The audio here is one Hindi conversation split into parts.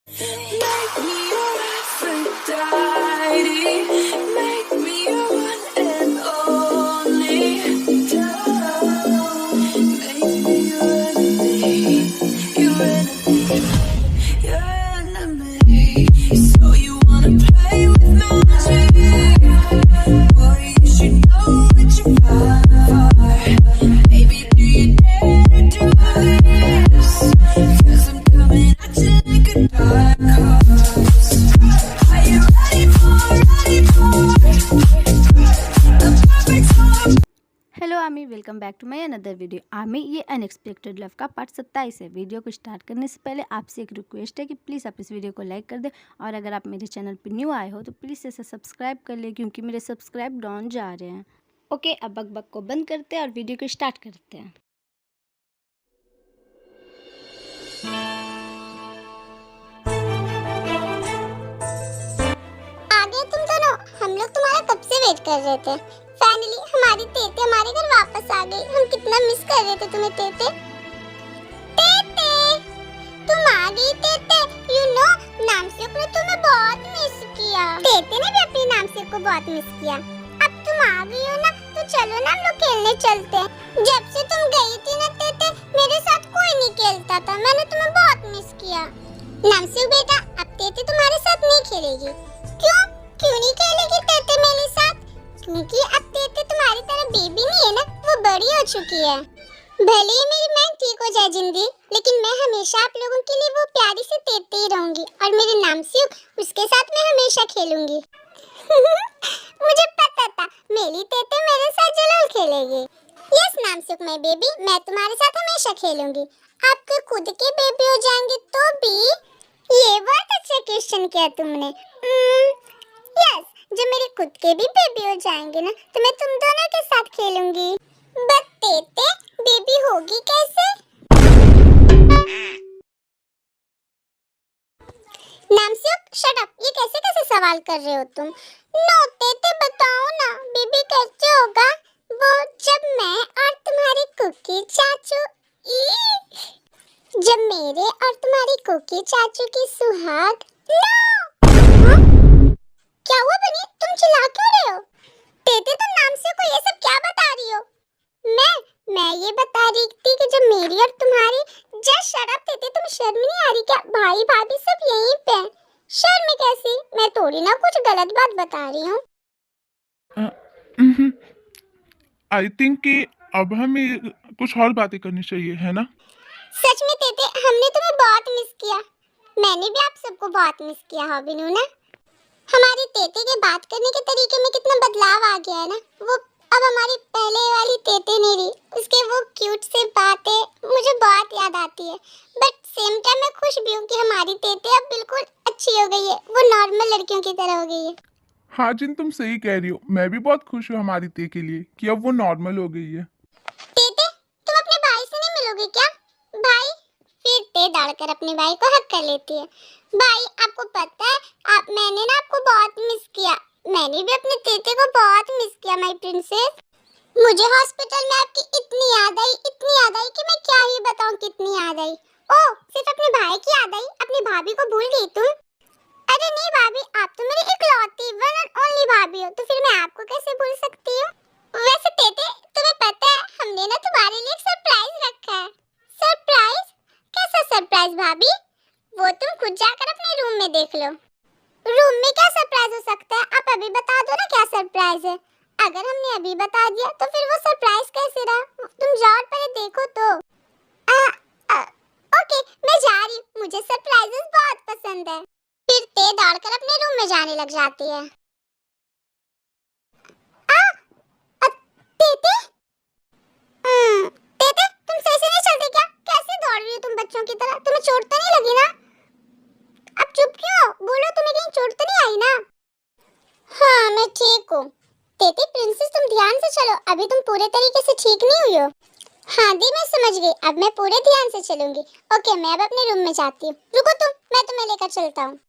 Make me your Aphrodite. Make me your one and only. Make me your enemy. Your enemy. Your enemy. So you wanna play with magic? Boy, you should know that you're fine for. Baby, do you dare to do this? 'Cause I'm coming at you like a dark horse. Are you ready for a perfect storm? Hello army, welcome back to my another video. Army, ये अनएक्सपेक्टेड लव का पार्ट 27 है। वीडियो को स्टार्ट करने से पहले आपसे एक रिक्वेस्ट है कि प्लीज़ आप इस वीडियो को लाइक कर दें, और अगर आप मेरे चैनल पर न्यू आए हो तो प्लीज़ इसे सब्सक्राइब कर लें, क्योंकि मेरे सब्सक्राइब डाउन जा रहे हैं। ओके, अब बक को बंद करते हैं और वीडियो को स्टार्ट करते हैं। आगे तुम दोनों, हम लोग तुम्हारा कब से वेट कर रहे थे। फाइनली हमारी तेते हमारे घर वापस आ गई। हम कितना मिस कर रहे थे तुम्हें तेते। तेते, तुम आ गई तेते। यू नो, नामसेक ने तुम्हें बहुत मिस किया। तेते ने भी अपनी नामसेक को बहुत मिस किया। अब तुम आ गई हो ना, तो चलो ना हम लोग खेलने चलते हैं। जब से तुम गई थी ना तेते, मेरे साथ कोई नहीं खेलता था। मैंने तुम्हें बहुत मिस किया। नामसेक बेटा, अब तेते तुम्हारे साथ नहीं खेलेगी। क्यों नहीं खेलेगी तेते मेरे साथ? क्योंकि अब तेते तुम्हारी तरह बेबी नहीं है ना, वो बड़ी हो चुकी है। भले ही मेरी मैम ठीक हो जाए जिंदगी, लेकिन मैं हमेशा आप लोगों के लिए वो प्यारी सी तेते ही रहूंगी, और मेरे नामसेक, उसके साथ मैं हमेशा खेलूंगी। मुझे पता था मेरी तेते मेरे साथ जरूर खेलेगी। यस नामसेक माय बेबी, मैं तुम्हारे साथ हमेशा खेलूंगी। आपके खुद के बेबी हो जाएंगे तो भी। ये बहुत अच्छा क्वेश्चन किया तुमने। यस, जब मेरे खुद के भी बेबी हो जाएंगे ना, तो मैं तुम दोनों के साथ खेलूंगी। बट तेते, बेबी होगी कैसे? नामसेक, शट अप। ये कैसे कैसे सवाल कर रहे हो तुम? नो तेते, बताओ ना, बेबी कैसे होगा? वो जब मैं और तुम्हारे कुकी चाचू जब मेरे और तुम्हारी कुकी चाचू की सुहाग। हाँ? क्या हुआ बनी? तुम चिल्ला क्यों रहे हो? तेते, तुम नामसेक को ये सब क्या बता रही हो? मैं ये बता रही थी कि जब मेरी और तुम्हारी। जस्ट शट अप तेते, तुम शर्म नहीं आ रही क्या? भाई भाभी सब यहीं पे हैं। शर्म कैसी? मैं थोड़ी ना कुछ गलत बात बता रही हूँ। आई थिंक कि अब हमें कुछ और बातें करनी चाहिए, है ना? सच में तेते, हमने तुम्हें बहुत मिस किया। मैंने भी आप सबको बहुत मिस किया है बिनू ना। हमारी तेते के बात करने के तरीके में कितना बदलाव आ गया है ना। वो अब हमारी पहले वाली तेते नहीं रही। उसके वो क्यूट से बातें मुझे बहुत याद आती है। बट सेम टाइम मैं खुश भी हूँ कि हमारी तेते अब बिल्कुल अच्छी हो गई है। वो नॉर्मल लड़कियों की तरह हो गई है। हाँ जिन, तुम सही कह रही हो। मैं भी बहुत खुश हूँ हमारी ते के लिए कि अब वो नॉर्मल हो गई है। तेते, तुम अपने भाई से नहीं मिलोगे क्या? भाई? फिर ते दौड़कर अपने भाई को हक कर लेती है। भाई, आपको पता है, मैंने ना आपको बहुत मिस किया। मैंने भी अपने तेते को बहुत मिस किया माय प्रिंसेस। मुझे हॉस्पिटल में आपकी इतनी याद आई कि मैं क्या ही बताऊं कितनी याद आई। ओह, सिर्फ अपने भाई की याद आई? अपनी भाभी को भूल गई तुम? अरे नहीं भाभी, आप तो मेरी इकलौती वन एंड ओनली भाभी हो, तो फिर मैं आपको कैसे भूल सकती हूँ? वैसे तेते, तुम्हें पता है, हमने ना तुम्हारे लिए एक सरप्राइज रखा है। सरप्राइज? कैसा सरप्राइज भाभी? वो तुम खुद जाकर अपने रूम में देख लो। रूम में क्या सरप्राइज हो सकता है? आप अभी बता दो ना क्या सरप्राइज है। अगर हमने अभी बता दिया तो फिर वो सरप्राइज कैसे रहा? तुम जाओ पहले देखो तो। ओके, मैं जा रही हूँ। मुझे सरप्राइजेस बहुत पसंद है। फिर ते दौड़कर अपने रूम में जाने लग जाती है। तेते? तेते, तुम सही से नहीं चलती क्या? कैसे दौड़ रही हो तुम बच्चों की तरह? तुम्हें चोट तो नहीं लगी ना? अब चुप क्यों हो? बोलो, तुम्हें कहीं चोट तो नहीं आई ना? हाँ, मैं ठीक हूँ। तेते प्रिंसेस, तुम ध्यान से चलो, अभी तुम पूरे तरीके से ठीक नहीं हुई हो। हाँ दी, मैं समझ गई। अब मैं पूरे ध्यान से चलूंगी। ओके, मैं अब अपने रूम में जाती हूँ। रुको तुम, मैं तुम्हें लेकर चलता हूँ।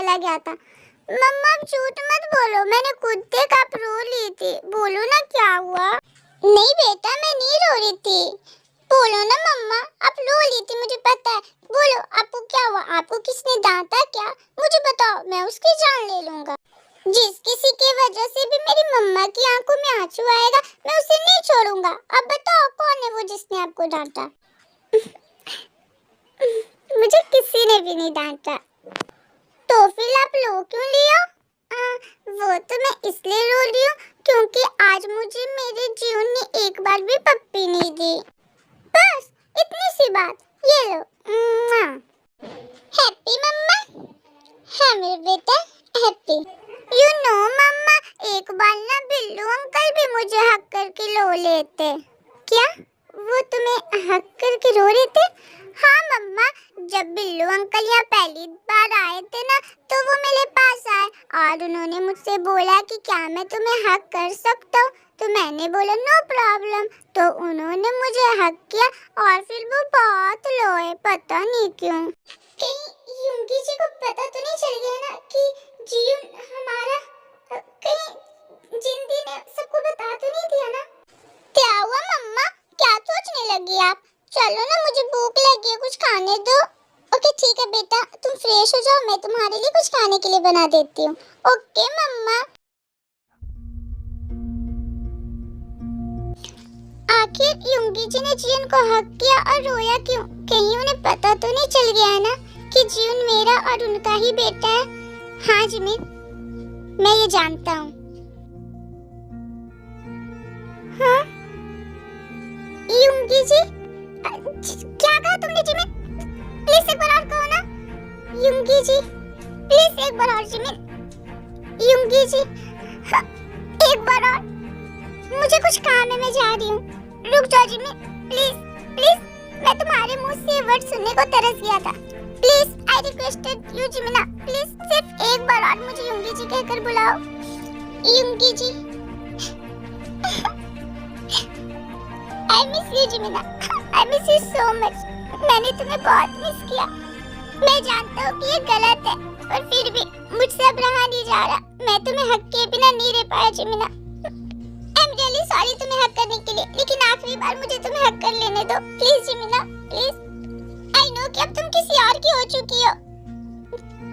बोला गया था। मम्मा अब झूठ मत बोलो, मैंने खुद देखा आप रो ली थी। बोलो ना क्या हुआ। नहीं बेटा मैं नहीं रो रही थी। बोलो ना मम्मा, आप रो ली थी मुझे पता है। बोलो आपको क्या हुआ, आपको किसने डांटा क्या, मुझे बताओ, मैं उसकी जान ले लूंगा। जिस किसी की वजह से भी मेरी मम्मा की आंखों में आंसू आएगा मैं उसे नहीं छोड़ूंगा। अब बताओ कौन है वो जिसने आपको डांटा। मुझे किसी ने भी नहीं डांटा। तो फिर आप रो क्यों लियो? वो तो मैं इसलिए रो रही हूँ क्योंकि आज मुझे मेरे जीवन ने एक बार भी पप्पी नहीं दी। बस इतनी सी बात। ये लो। हैप्पी मम्मा? हाँ मेरे बेटा हैप्पी। यू नो मम्मा, एक बार ना बिल्लू अंकल भी मुझे हक करके रो लेते। क्या वो तुम्हें हक करके रो रहे थे? हाँ मम्मा, जब बिल्लू अंकल यहाँ पहली बार आए थे ना तो वो मेरे पास आए और उन्होंने मुझसे बोला कि क्या मैं तुम्हें हक कर सकता हूँ, तो मैंने बोला नो प्रॉब्लम। तो उन्होंने मुझे हक किया और फिर वो बहुत रोए, पता नहीं क्यों। कहीं युंगी जी को पता तो नहीं चल गया ना कि जीवन हमारा, कहीं जिंदी ने सबको बता तो नहीं दिया ना? क्या हुआ मम्मा, क्या सोचने लगी आप? चलो ना मुझे भूख लगी है, कुछ खाने दो। ओके ठीक है बेटा, तुम फ्रेश हो जाओ, मैं तुम्हारे लिए कुछ खाने के लिए बना देती हूँ। ओके मम्मा। आखिर युंगी जी ने जीवन को हक किया और रोया क्यों? कहीं उन्हें पता तो नहीं चल गया है ना कि जीवन मेरा और उनका ही बेटा है? हाँ जिमिन, मैं ये जानता हूँ। हाँ युंगी जी, क्या कहा तुमने जिमिन? प्लीज एक बार और कहो ना। युंगी जी प्लीज एक बार और जिमिन। युंगी जी हाँ, एक बार और, मुझे कुछ काम है, मैं जा रही हूँ। रुक जाओ जिमिन प्लीज प्लीज, मैं तुम्हारे मुंह से वर्ड सुनने को तरस गया था। Please I requested you Jimina, please सिर्फ एक बार और मुझे युंगी जी कहकर बुलाओ। युंगी जी I miss you जिमिना, I miss you so much। मैंने तुम्हें बहुत मिस किया। मैं जानता हूँ कि ये गलत है पर फिर भी मुझसे अब रहा नहीं जा रहा। मैं तुम्हें हक के बिना नहीं रह पाया जिमिना। आई एम रियली सॉरी तुम्हें हक करने के लिए, लेकिन आखिरी बार मुझे तुम्हें हक कर लेने दो प्लीज जिमिना प्लीज। आई नो कि अब तुम किसी और की हो चुकी हो।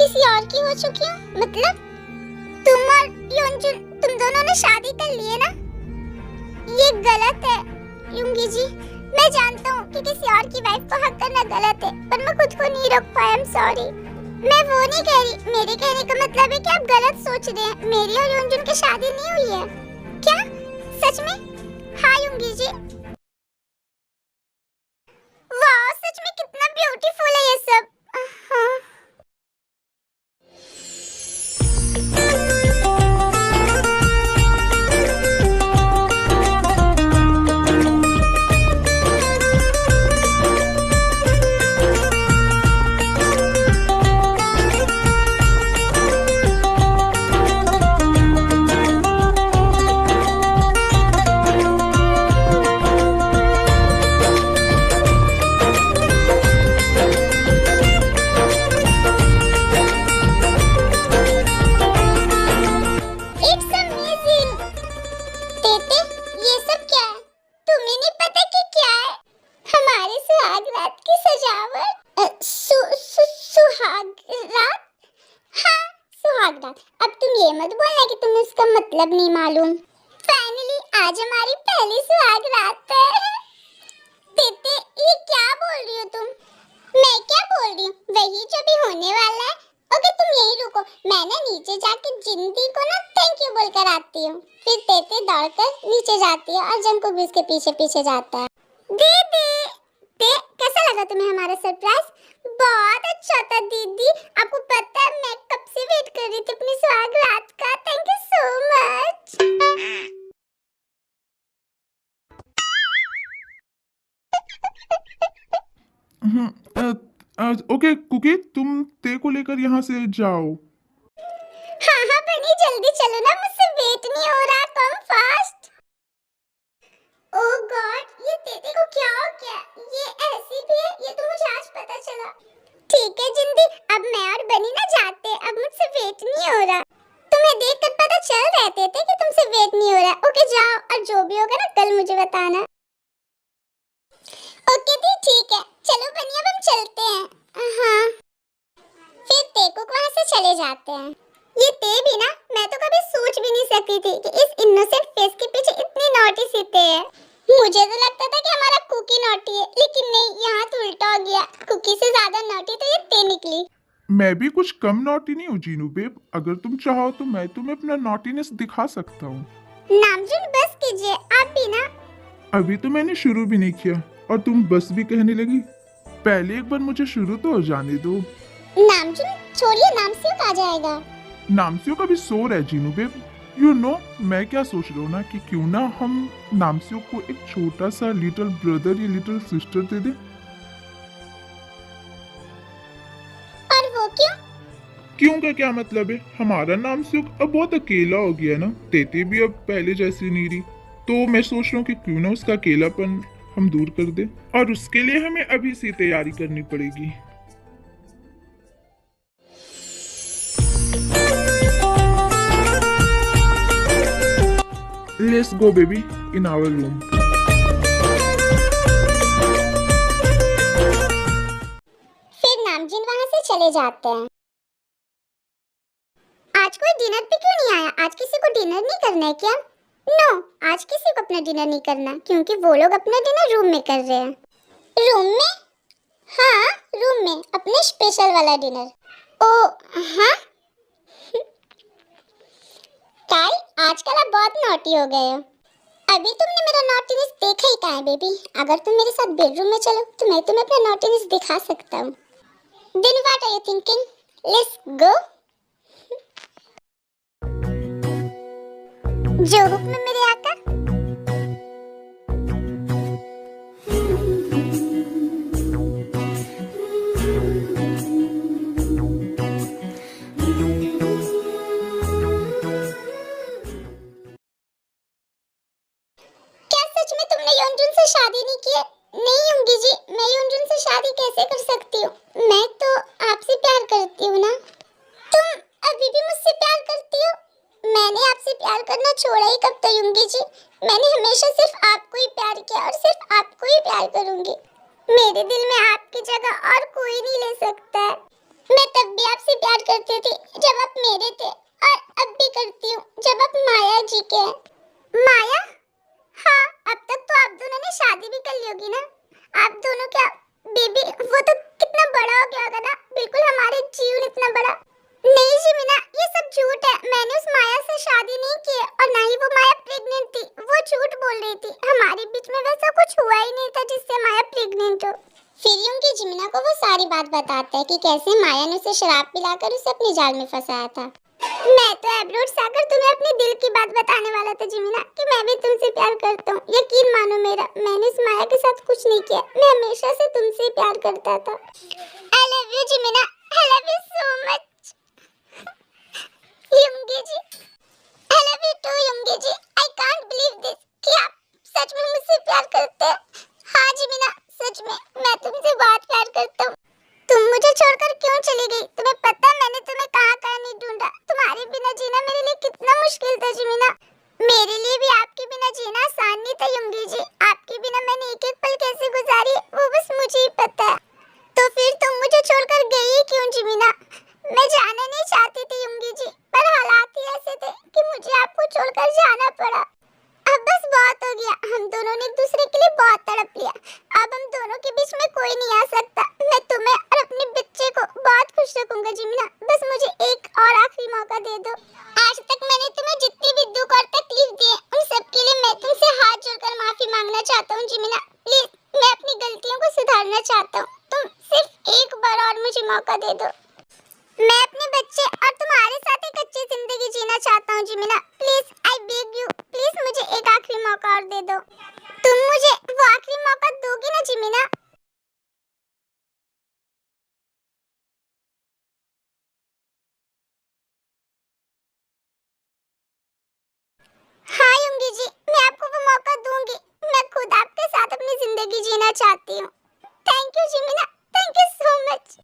किसी और की हो चुकी हो मतलब? तुम और योंजुन, तुम दोनों ने शादी कर ली है ना? ये गलत है युंगी जी। मैं जानता हूँ कि किसी और की वाइफ को हक करना गलत है पर मैं खुद को नहीं रोक पाया। I am sorry. मैं वो नहीं कह रही, मेरे कहने का मतलब है कि आप गलत सोच रहे हैं। मेरी और योंजुन की शादी नहीं हुई है। क्या सच में? हाँ युंगी जी। वाह सच में कितना ब्यूटीफुल है ये सब। हाँ। अब तुम ये मत बोलना कि तुम्हें उसका मतलब नहीं मालूम। फाइनली आज हमारी पहली सुहाग रात है। तेते ये क्या बोल रही हो तुम? मैं क्या बोल रही हूँ, वही जो भी होने वाला है। ओके तुम यहीं रुको, मैं ना नीचे जाके जिंदी को ना थैंक यू बोलकर आती हूँ। फिर तेते दौड़कर नीचे जाती है और जंको भी उसके पीछे पीछे जाता है। दीदी कैसा लगा तुम्हें हमारा सरप्राइज? बहुत अच्छा था दीदी। आपको पता है मैं कब से वेट कर रही थी अपनी सुहाग रात का। Thank you so much. Okay Cookie, तुम ते को लेकर यहाँ से जाओ। हाँ बनी जल्दी चलो ना, मुझसे वेट नहीं हो रहा। Come fast. ओह गॉड, ये तेते को क्या हो गया? ये ऐसी भी है? ये तो मुझे आज पता चला। ठीक है जिंदी, अब मैं और बनी ना जाते, अब मुझसे चल रहते थे कि तुमसे वेट नहीं हो रहा। ओके जाओ, और जो भी होगा ना कल मुझे बताना। ओके दी, ठीक है। चलो बनिया, अब हम चलते हैं। हाँ, फिर तेको वहां से चले जाते हैं। ये ते भी ना, मैं तो कभी सोच भी नहीं सकती थी कि इस इनोसेंट फेस के पीछे इतनी नॉटी सी ते है। मुझे तो लगता था कि हमारा कुकी नॉटी है, लेकिन नहीं, यहाँ तो उल्टा हो गया। कुकी से ज्यादा नॉटी तो ये ते निकली। मैं भी कुछ कम नॉटी नहीं हूँ जीनू बेब। अगर तुम चाहो तो मैं तुम्हें अपना नॉटीनेस दिखा सकता हूँ। नामजुन बस कीजिए, आप भी ना। अभी तो मैंने शुरू भी नहीं किया और तुम बस भी कहने लगी। पहले एक बार मुझे शुरू तो हो जाने दो। नामजुन छोड़िए, नामस्यूक आ जाएगा। नामस्यो का भी शोर है जीनू बेब। यू नो, मैं क्या सोच रहा हूँ ना कि क्यों ना हम नामस्यो को एक छोटा सा लिटिल ब्रदर या लिटिल सिस्टर दे दे। और वो क्यों? क्यों का क्या मतलब है? हमारा नामस्यो अब बहुत अकेला हो गया ना। तेते भी अब पहले जैसी नहीं रही, तो मैं सोच रहा हूँ कि क्यों ना उसका अकेलापन हम दूर कर दे, और उसके लिए हमें अभी से तैयारी करनी पड़ेगी। Let's go baby in our room. फिर नामजिन वहां से चले जाते हैं। आज कोई डिनर पे क्यों नहीं आया? आज किसी को डिनर नहीं करना है क्या? नो, आज किसी को अपना डिनर नहीं करना, क्योंकि वो लोग अपना डिनर रूम में कर रहे हैं। रूम में? हाँ, रूम में, अपने स्पेशल वाला डिनर। ओ हाँ। काई, आजकल आप बहुत नॉटी हो गए हो। अभी तुमने मेरा नॉटीनेस देखा ही कहाँ है बेबी? अगर तुम मेरे साथ बेडरूम में चलो तो मैं तुम्हें अपना नॉटीनेस दिखा सकता हूँ। Then what are you thinking? Let's go. जो हुक्म मेरे आका। क्या सच में तुमने योनजुन से शादी नहीं की है? नहीं योंगी जी, मैं योनजुन से शादी कैसे कर सकती हूँ? मैं तो आपसे प्यार करती हूँ ना। तुम अभी भी मुझसे प्यार करती हो? मैंने आपसे प्यार करना छोड़ा ही कब तो योंगी जी। मैंने हमेशा सिर्फ आपको ही प्यार किया और सिर्फ आपको ही प्यार करूंगी। मेरे दिल में आपकी जगह और कोई नहीं ले सकता है। मैं तब भी आपसे प्यार करती थी जब आप मेरे थे, और अब भी करती हूँ जब आप माया जी के हैं। माया? हाँ, अब तक तो आप दोनों ने शादी भी कर ली होगी ना। आप दोनों क्या बेबी, वो तो कितना बड़ा हो गया होगा ना, बिल्कुल हमारे जीवन इतना बड़ा। नहीं जी मीना, ये सब झूठ है। मैंने उस माया से शादी नहीं की है, और ना ही वो माया प्रेग्नेंट थी। वो झूठ बोल रही थी। हमारे बीच में वैसा कुछ हुआ ही नहीं था जिससे माया प्रेग्नेंट हो। फिर उनकी जिमिना को वो सारी बात बताता है कि कैसे माया ने उसे शराब पिलाकर उसे अपने जाल में फंसाया था। मैं तो एब्रोड से आकर तुम्हें अपने दिल की बात बताने वाला था जिमिना, कि मैं भी तुमसे प्यार करता हूँ। यकीन मानो मेरा, मैंने इस माया के साथ कुछ नहीं किया। मैं हमेशा से तुमसे ही प्यार करता था। I love you जिमिना, I love you so much। युंगी ji, I love you too युंगी ji. I can't believe this कि आप सच में मुझसे प्यार करते हैं। हाँ जिमिना, सच में मैं तुमसे बहुत प्यार करता हूँ। तुम मुझे छोड़कर क्यों चली गई? तुम्हें पता है मैंने तुम्हें कहाँ नहीं ढूंढा। तुम्हारे बिना जीना मेरे लिए कितना मुश्किल था जिमिना। मेरे लिए भी आपके बिना जीना आसान नहीं था युंगी जी। आपके बिना मैंने एक एक पल कैसे गुजारी वो बस मुझे ही पता है। तो फिर तुम मुझे छोड़कर गई ही क्यों जिमिना? मैं जाना नहीं चाहती थी युंगी जी, पर हालात ही ऐसे थे कि मुझे आपको छोड़कर जाना पड़ा। अब बस बहुत हो गया। हम दोनों ने एक दूसरे के लिए बहुत तड़प लिया। अब हम दोनों के बीच में कोई नहीं आ सकता। मैं तुम्हें और अपने बच्चे को बहुत खुश रखूंगा जिमिना। बस मुझे एक और आखिरी मौका दे दो। आज तक मैंने तुम्हें जितनी भी दुख और तकलीफ दी है, उन सब के लिए मैं तुमसे हाथ जोड़कर माफी मांगना चाहता हूँ जिमिना। प्लीज, मैं अपनी गलतियों को सुधारना चाहता हूँ। तुम सिर्फ एक बार और मुझे मौका दे दो। मैं अपने बच्चे और तुम्हारे साथ एक अच्छी जिंदगी जीना चाहता हूँ Jimina. Please, I beg you, please मुझे एक आखिरी मौका और दे दो। तुम मुझे वो आखिरी मौका दोगी ना जिमिना? हाँ युंगी जी, मैं आपको वो मौका दूंगी। मैं खुद आपके साथ अपनी जिंदगी जीना चाहती हूँ। Thank you Jimina, thank you so much.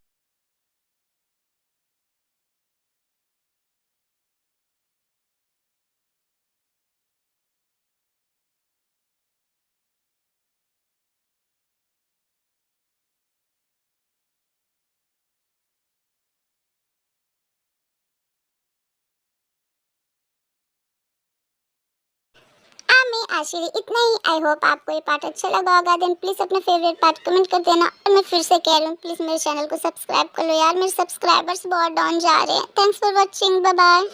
आज के लिए इतना ही। आई होप आपको ये पार्ट अच्छा लगा होगा। देन प्लीज अपना फेवरेट पार्ट कमेंट कर देना। और मैं फिर से कह रही हूँ, प्लीज मेरे चैनल को सब्सक्राइब कर लो यार, मेरे सब्सक्राइबर्स बहुत डाउन जा रहे हैं। Thanks for watching, bye bye.